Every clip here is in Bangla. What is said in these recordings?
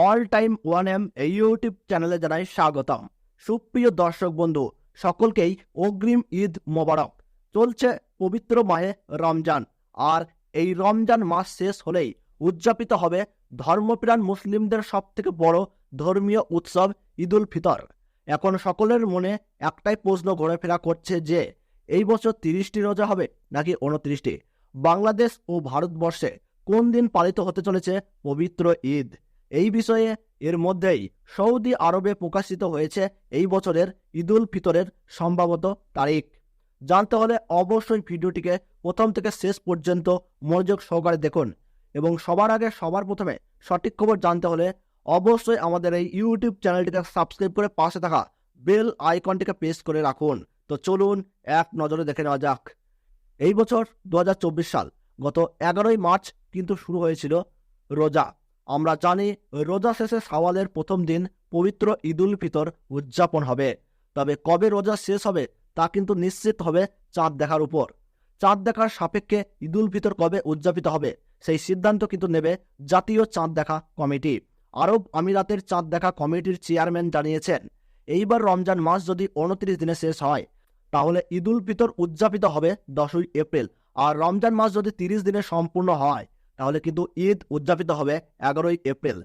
অল টাইম ওয়ান এম এই ইউটিউব চ্যানেলে জানাই স্বাগতম। সুপ্রিয় দর্শক বন্ধু সকলকেই অগ্রিম ঈদ মোবারক। চলছে পবিত্র মাহে রমজান, আর এই রমজান মাস শেষ হলেই উদযাপিত হবে ধর্মপ্রাণ মুসলিমদের সব থেকে বড় ধর্মীয় উৎসব ঈদুল ফিতর। এখন সকলের মনে একটাই প্রশ্ন ঘোরাফেরা করছে যে এই বছর 30টি রোজা হবে নাকি 29টি। বাংলাদেশ ও ভারতবর্ষে কোন দিন পালিত হতে চলেছে পবিত্র ঈদ, এই বিষয়ে এর মধ্যেই সৌদি আরবে প্রকাশিত হয়েছে এই বছরের ঈদুল ফিতরের সম্ভাব্য তারিখ। জানতে হলে অবশ্যই ভিডিওটিকে প্রথম থেকে শেষ পর্যন্ত মনোযোগ সহকারে দেখুন, এবং সবার আগে সবার প্রথমে সঠিক খবর জানতে হলে অবশ্যই আমাদের এই ইউটিউব চ্যানেলটিকে সাবস্ক্রাইব করে পাশে থাকা বেল আইকনটিকে প্রেস করে রাখুন। তো চলুন এক নজরে দেখে নেওয়া যাক। এই বছর 2024 সাল গত 11ই মার্চ কিন্তু শুরু হয়েছিল রোজা। আমরা জানি রোজা শেষে শাওয়ালের প্রথম দিন পবিত্র ঈদুল ফিতর উদযাপন হবে। তবে কবে রোজা শেষ হবে তা কিন্তু নিশ্চিত হবে চাঁদ দেখার উপর। চাঁদ দেখার সাপেক্ষে ঈদুল ফিতর কবে উদযাপিত হবে সেই সিদ্ধান্ত কিন্তু নেবে জাতীয় চাঁদ দেখা কমিটি। আরব আমিরাতের চাঁদ দেখা কমিটির চেয়ারম্যান জানিয়েছেন, এইবার রমজান মাস যদি 29 দিনে শেষ হয় তাহলে ঈদুল ফিতর উদযাপিত হবে 10ই এপ্রিল, আর রমজান মাস যদি 30 দিনে সম্পূর্ণ হয় তাহলে কিন্তু ঈদ উদযাপিত হবে 11ই এপ্রিল।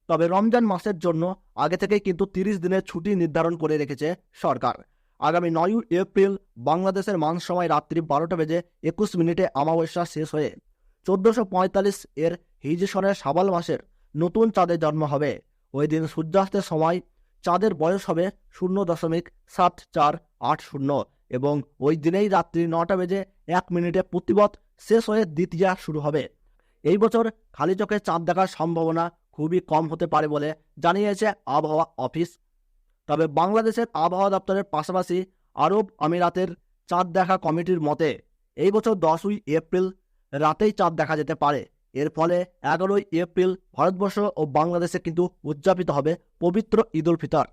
তবে রমজান মাসের জন্য আগে থেকেই কিন্তু 30 দিনের ছুটি নির্ধারণ করে রেখেছে সরকার। আগামী 9ই এপ্রিল বাংলাদেশের মান সময় রাত্রি 12টা বেজে 21 মিনিটে অমাবস্যা শেষ হয়ে 1445 এর হিজরি সনের শাবাল মাসের নতুন চাঁদের জন্ম হবে। ওই দিন সূর্যাস্তের সময় চাঁদের বয়স হবে 0.7480, এবং ওই দিনেই রাত্রি 9টা বেজে 1 মিনিটে প্রতিপদ শেষ হয়ে দ্বিতীয়া শুরু হবে। এই বছর খালি চোখে চাঁদ দেখার সম্ভাবনা খুবই কম হতে পারে বলে জানিয়েছে আবহাওয়া অফিস। তবে বাংলাদেশের আবহাওয়া দপ্তরের পাশাপাশি আরব আমিরাতের চাঁদ দেখা কমিটির মতে এই বছর 10ই এপ্রিল রাতেই চাঁদ দেখা যেতে পারে। এর ফলে 11ই এপ্রিল ভারতবর্ষ ও বাংলাদেশে কিন্তু উদযাপিত হবে পবিত্র ঈদুল ফিতর।